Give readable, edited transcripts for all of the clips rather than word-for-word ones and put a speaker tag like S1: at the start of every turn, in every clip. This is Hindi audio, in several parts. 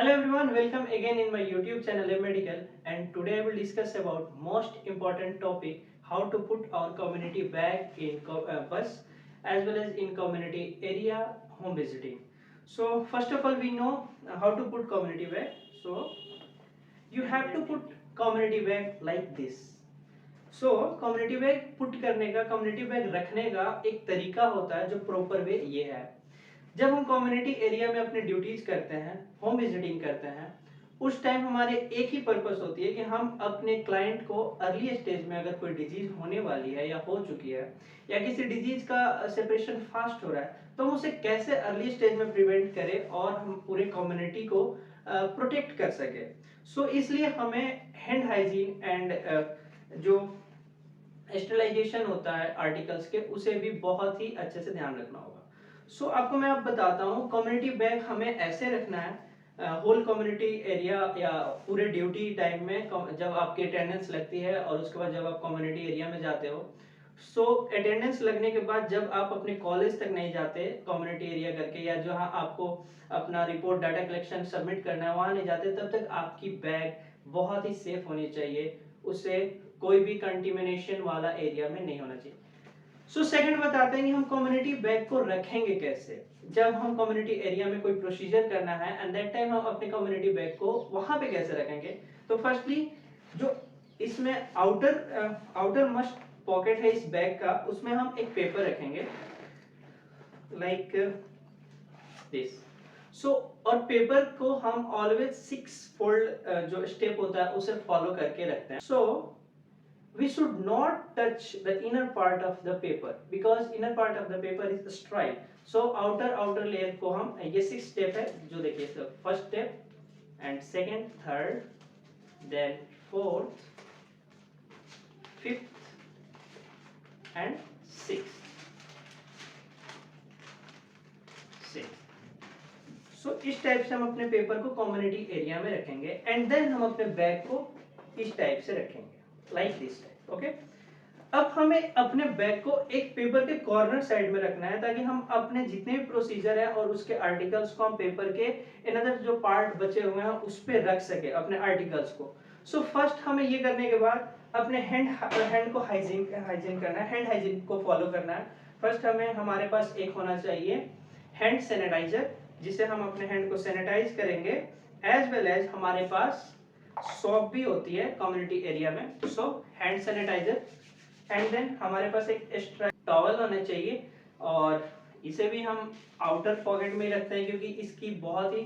S1: Hello everyone, welcome again in my YouTube channel M Medical, and today I will discuss about most important topic, how to put our community bag in bus as well as in community area home visiting. So first of all we know how to put community bag. So you have to put community bag like this. So community bag put करने का, कम्युनिटी बैग रखने का एक तरीका होता है जो प्रॉपर वे ये है। जब हम कम्युनिटी एरिया में अपनी ड्यूटीज करते हैं, होम विजिटिंग करते हैं, उस टाइम हमारे एक ही पर्पस होती है कि हम अपने क्लाइंट को अर्ली स्टेज में अगर कोई डिजीज होने वाली है या हो चुकी है या किसी डिजीज का सेपरेशन फास्ट हो रहा है तो हम उसे कैसे अर्ली स्टेज में प्रिवेंट करें और हम पूरे कम्युनिटी को प्रोटेक्ट कर सके। सो इसलिए हमें हैंड हाइजीन एंड जो स्टेरिलाइजेशन होता है आर्टिकल्स के, उसे भी बहुत ही अच्छे से ध्यान रखना होगा। सो आपको मैं अब बताता हूँ, कम्युनिटी बैग हमें ऐसे रखना है होल कम्युनिटी एरिया या पूरे ड्यूटी टाइम में जब आपकी अटेंडेंस लगती है और उसके बाद जब आप कम्युनिटी एरिया में जाते हो। सो अटेंडेंस लगने के बाद जब आप अपने कॉलेज तक नहीं जाते कम्युनिटी एरिया करके, या जहाँ आपको अपना रिपोर्ट डाटा कलेक्शन सबमिट करना है वहाँ नहीं जाते, तब तक आपकी बैग बहुत ही सेफ होनी चाहिए। उसे कोई भी कंटेमिनेशन वाला एरिया में नहीं होना चाहिए। सो सेकंड बताते हैं कि हम कम्युनिटी बैग को रखेंगे कैसे। जब हम कम्युनिटी एरिया में कोई प्रोसीजर करना है एंड दैट टाइम हम अपने कम्युनिटी बैग को वहां पे कैसे रखेंगे। तो फर्स्टली जो इसमें आउटर मस्ट पॉकेट है इस बैग का, उसमें हम एक पेपर रखेंगे लाइक दिस। सो और पेपर को हम ऑलवेज 6 फोल्ड जो स्टेप होता है उसे फॉलो करके रखते हैं। सो we should not touch the inner part of the paper because inner part of the paper is sterile. So outer layer को हम ये 6 स्टेप है जो देखिए, so first step and second, third, then fourth, fifth and sixth. So इस टाइप से हम अपने पेपर को कम्युनिटी एरिया में रखेंगे एंड देन हम अपने बैग को इस टाइप से रखेंगे लाइक दिस टाइप। ओके, अब हमें अपने बैग को एक पेपर के कॉर्नर साइड में रखना है ताकि हम अपने जितने भी प्रोसीजर है और उसके आर्टिकल्स को हम पेपर के अनदर जो पार्ट बचे हुए हैं उस पे रख सके अपने आर्टिकल्स को। सो फर्स्ट हमें ये करने के बाद अपने हैंड को हाइजीन करना है, हैंड हाइजीन को फॉलो करना है। फर्स्ट हमें हमारे पास एक होना चाहिए हैंड सैनिटाइजर, जिसे हम अपने हैंड को सैनिटाइज करेंगे, एज वेल एज हमारे पास सोप भी होती है कम्युनिटी एरिया में। So hand sanitiser and then हमारे पास एक एक्स्ट्रा टॉवल होना चाहिए और इसे भी हम आउटर पॉकेट में ही रखते हैं क्योंकि इसकी बहुत ही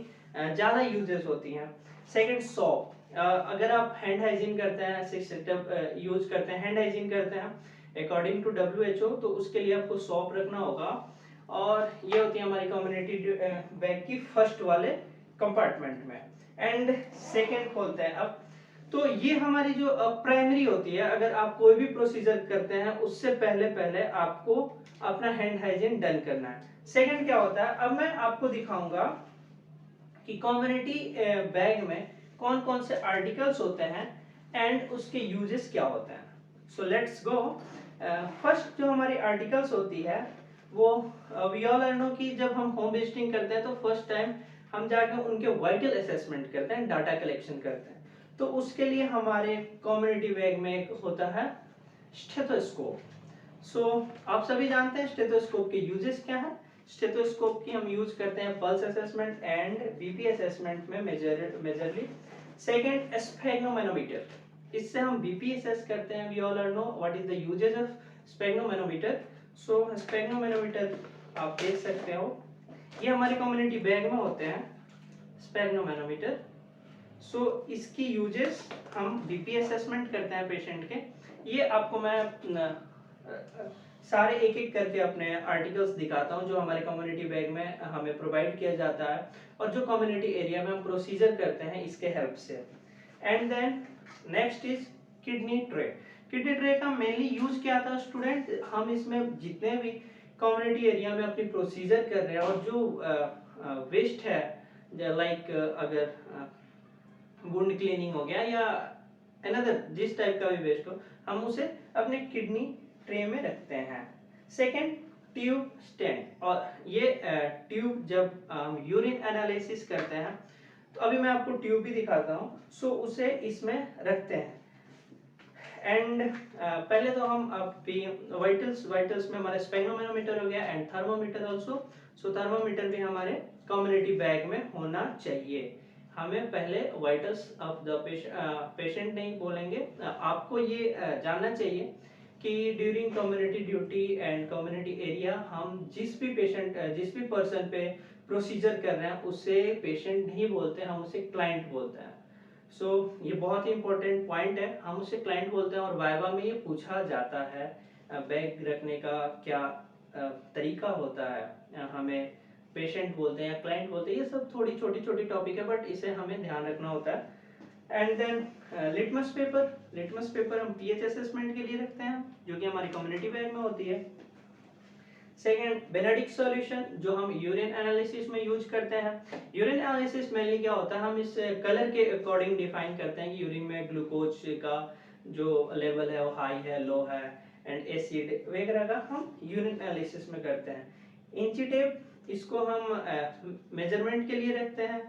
S1: ज़्यादा यूजेस होती हैं। सेकंड सोप, अगर आप हैंड हाइजीन करते हैं, सेटअप यूज करते हैं, हैंड हाइजीन करते हैं अकॉर्डिंग टू WHO, तो उसके लिए आपको सोप रखना होगा। और ये होती है हमारी कम्युनिटी बैग की फर्स्ट वाले कंपार्टमेंट में। एंड सेकेंड खोलते हैं अब, तो ये हमारी जो प्राइमरी होती है, अगर आप कोई भी प्रोसीजर करते हैं उससे पहले आपको अपना हैंड हाइजीन डन करना है। सेकंड क्या होता है, अब मैं आपको दिखाऊंगा कि कम्युनिटी बैग में कौन कौन से आर्टिकल्स होते हैं एंड उसके यूजेस क्या होते हैं। So let's go. फर्स्ट जो हमारी आर्टिकल्स होती है वो वी ऑल नो कि जब हम होम विजिटिंग करते हैं तो फर्स्ट टाइम हम जाके उनके वाइटल असेसमेंट करते हैं, डाटा कलेक्शन करते हैं। तो उसके लिए हमारे कम्युनिटी बैग में एक होता है स्टेथोस्कोप। सो आप सभी जानते हैं स्टेथोस्कोप के यूजेस क्या है। स्टेथोस्कोप की हम यूज करते हैं pulse assessment and BP assessment में मेजरली। सेकंड स्फेग्नोमेनोमीटर, इससे हम बीपी असेस करते हैं। We all know what is the uses of sphygmomanometer. So sphygmomanometer आप देख सकते हो, ये हमारे कम्युनिटी बैग में होते हैं स्फेग्नोमेनोमीटर। सो इसकी यूजेस हम बीपी असेसमेंट करते हैं पेशेंट के। ये आपको मैं सारे एक एक करके अपने आर्टिकल्स दिखाता हूँ जो हमारे कम्युनिटी बैग में हमें प्रोवाइड किया जाता है और जो कम्युनिटी एरिया में हम प्रोसीजर करते हैं इसके हेल्प से। And then next is kidney tray. Kidney tray का मेनली यूज क्या था स्टूडेंट, हम इसमें जितने भी कम्युनिटी एरिया में अपनी प्रोसीजर कर रहे हैं और जो वेस्ट है लाइक अगर वुंड क्लीनिंग हो गया या अनदर जिस टाइप का भी वेस्ट हो, हम उसे अपने किडनी ट्रे में रखते हैं। सेकंड ट्यूब स्टेंट, और ये ट्यूब जब हम यूरिन एनालिसिस करते हैं तो अभी मैं आपको ट्यूब भी दिखाता हूँ। सो उसे इसमें रखते हैं एंड पहले तो हम वाइटल्स में हमारा स्पेगनोमैनोमीटर हो गया and thermometer also. So thermometer भी हमारे कम्युनिटी बैग में होना चाहिए। हमें पहले वाइटल्स ऑफ द पेशेंट नहीं बोलेंगे, आपको ये जानना चाहिए कि during community duty and community area हम जिस भी पर्सन पे प्रोसीजर कर रहे हैं उसे पेशेंट नहीं बोलते, हम उसे क्लाइंट बोलते हैं। सो ये बहुत ही इंपॉर्टेंट पॉइंट है, हम उसे क्लाइंट बोलते हैं और वाइवा में ये पूछा जाता है बैग रखने का क्या तरीका होता है, हमें पेशेंट बोलते हैं या क्लाइंट बोलते हैं, ये सब थोड़ी छोटी छोटी टॉपिक है बट इसे हमें ध्यान रखना होता है। एंड देन लिटमस पेपर हम पीएच असेसमेंट के लिए रखते हैं जो कि हमारी कम्युनिटी बैग में होती है। सेकेंड बेनेडिक्ट सॉल्यूशन जो हम यूरिन एनालिसिस में यूज करते हैं। यूरिन एनालिसिस मेनली क्या होता है, हम इस कलर के अकॉर्डिंग डिफाइन करते हैं कि यूरिन में ग्लूकोज का जो लेवल है वो हाई है, लो है एंड एसिड वगैरह का हम यूरिन एनालिसिस में करते हैं। इंची टेप इसको हम मेजरमेंट के लिए रखते हैं,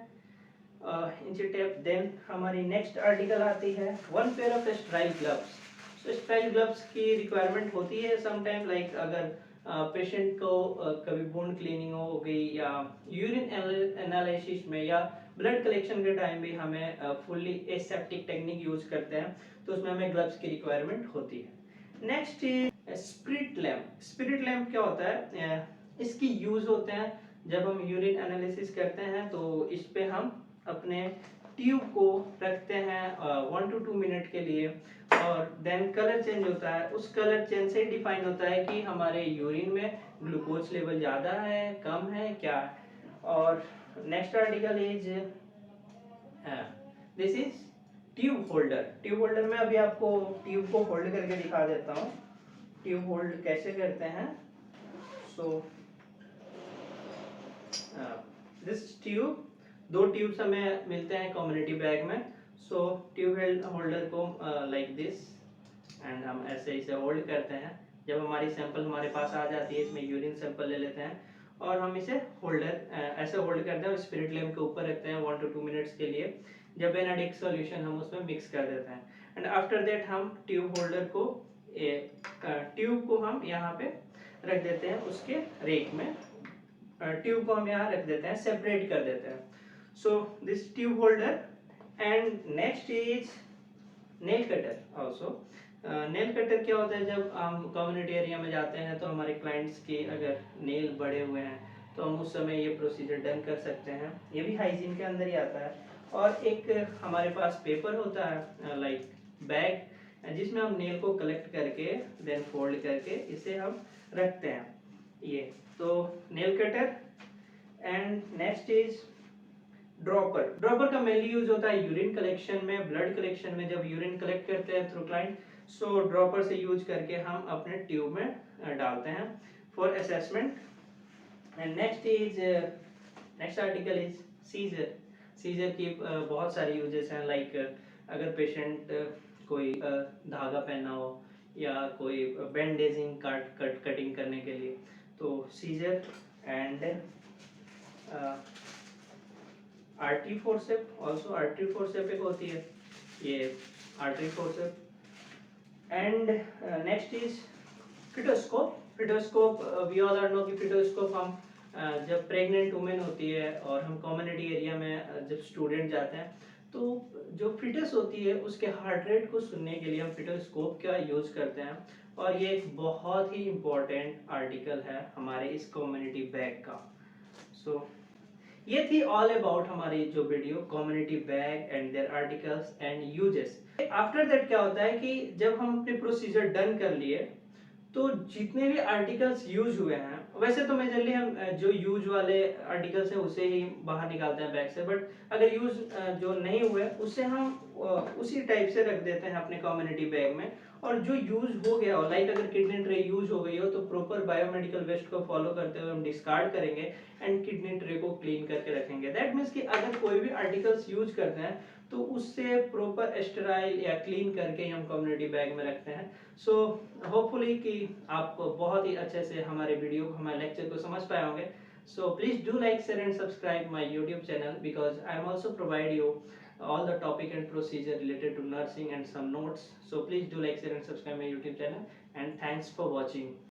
S1: इंची टेप। देन हमारी नेक्स्ट आर्टिकल आती है one pair of sterile gloves. So sterile gloves की रिक्वायरमेंट होती है समटाइम, लाइक अगर पेशेंट को कभी बोन क्लीनिंग हो गई या यूरिन एनालिसिस में या ब्लड कलेक्शन के टाइम भी हमें फुल्ली एसेप्टिक टेक्निक यूज करते हैं तो उसमें हमें ग्लव्स की रिक्वायरमेंट होती है। Next is spirit lamp. Spirit lamp क्या होता है, इसकी यूज होते हैं जब हम यूरिन एनालिसिस करते हैं तो इस पे हम अपने ट्यूब को रखते हैं 1 to 2 मिनट के लिए और देन कलर चेंज होता है, उस कलर चेंज से डिफाइन होता है कि हमारे यूरिन में ग्लूकोज लेवल ज़्यादा है कम है क्या। और next article is this is tube holder. Tube holder में अभी आपको ट्यूब को होल्ड करके दिखा देता हूँ ट्यूब होल्ड कैसे करते हैं। सो दिस ट्यूब, दो ट्यूब्स हमें मिलते हैं कम्युनिटी बैग में। सो ट्यूब होल्डर को लाइक दिस एंड हम ऐसे इसे होल्ड करते हैं। जब हमारी सैंपल हमारे पास आ जाती है, इसमें यूरिन सैंपल ले लेते हैं और हम इसे ऐसे होल्ड करते हैं और स्पिरिट लैम्प के ऊपर रखते हैं 1 to 2 मिनट्स के लिए। जब बेनेडिक्ट सॉल्यूशन हम उसमें मिक्स कर देते हैं एंड आफ्टर दैट हम ट्यूब होल्डर को ट्यूब को हम यहाँ पे रख देते हैं उसके रेक में, ट्यूब को हम यहाँ रख देते हैं, सेपरेट कर देते हैं। So this tube holder and next is nail cutter also. Nail cutter क्या होता है, जब हम कम्युनिटी एरिया में जाते हैं तो हमारे क्लाइंट्स के अगर नेल बड़े हुए हैं तो हम उस समय ये प्रोसीजर डन कर सकते हैं, ये भी हाइजीन के अंदर ही आता है। और एक हमारे पास पेपर होता है लाइक बैग जिसमें हम नेल को कलेक्ट करके देन फोल्ड करके इसे हम रखते हैं। ये तो nail cutter and next is dropper. Dropper का मेनली यूज होता है यूरिन कलेक्शन में, ब्लड कलेक्शन में। जब यूरिन कलेक्ट करते हैं थ्रू क्लाइंट सो ड्रॉपर से यूज करके हम अपने ट्यूब में डालते हैं for assessment. And next article is scissor. Scissor की बहुत सारी यूजेस हैं, लाइक अगर पेशेंट कोई धागा पहना हो या कोई बैंडेजिंग कटिंग करने के लिए तो scissor. And artery forceps also, artery forceps एक होती है ये artery forceps. And next is fetoscope. Fetoscope we all are know कि फिटोस्कोप हम जब प्रेग्नेंट वुमेन होती है और हम कम्युनिटी एरिया में जब स्टूडेंट जाते हैं तो जो फिटस होती है उसके हार्ट रेट को सुनने के लिए हम फिटोस्कोप का यूज करते हैं और ये एक बहुत ही इम्पोर्टेंट आर्टिकल है हमारे इस कम्युनिटी बैग का। सो ये थी ऑल अबाउट हमारी जो video community bag and there articles and uses. After that क्या होता है कि जब हम अपने प्रोसीजर डन कर लिए तो जितने भी आर्टिकल्स यूज हुए हैं, वैसे तो मेजरली हम जो यूज वाले आर्टिकल्स हैं उसे ही बाहर निकालते हैं बैग से, बट अगर यूज जो नहीं हुए उसे हम उसी टाइप से रख देते हैं अपने कम्युनिटी बैग में। और जो यूज हो गया हो, लाइक अगर किडनी ट्रे यूज हो गई हो तो प्रॉपर बायोमेडिकल वेस्ट को फॉलो करते हुए हम डिस्कार्ड करेंगे एंड किडनी ट्रे को क्लीन करके रखेंगे। दैट मीन्स कि अगर कोई भी आर्टिकल्स यूज करते हैं तो उससे प्रॉपर स्टेराइल या क्लीन करके हम कम्युनिटी बैग में रखते हैं। सो होपफुली कि आप बहुत ही अच्छे से हमारे वीडियो को, हमारे लेक्चर को समझ पाए होंगे। So please do like, share and subscribe my YouTube channel, because I am also provide you all the topic and procedure related to nursing and some notes. So please do like, share and subscribe my YouTube channel, and thanks for watching.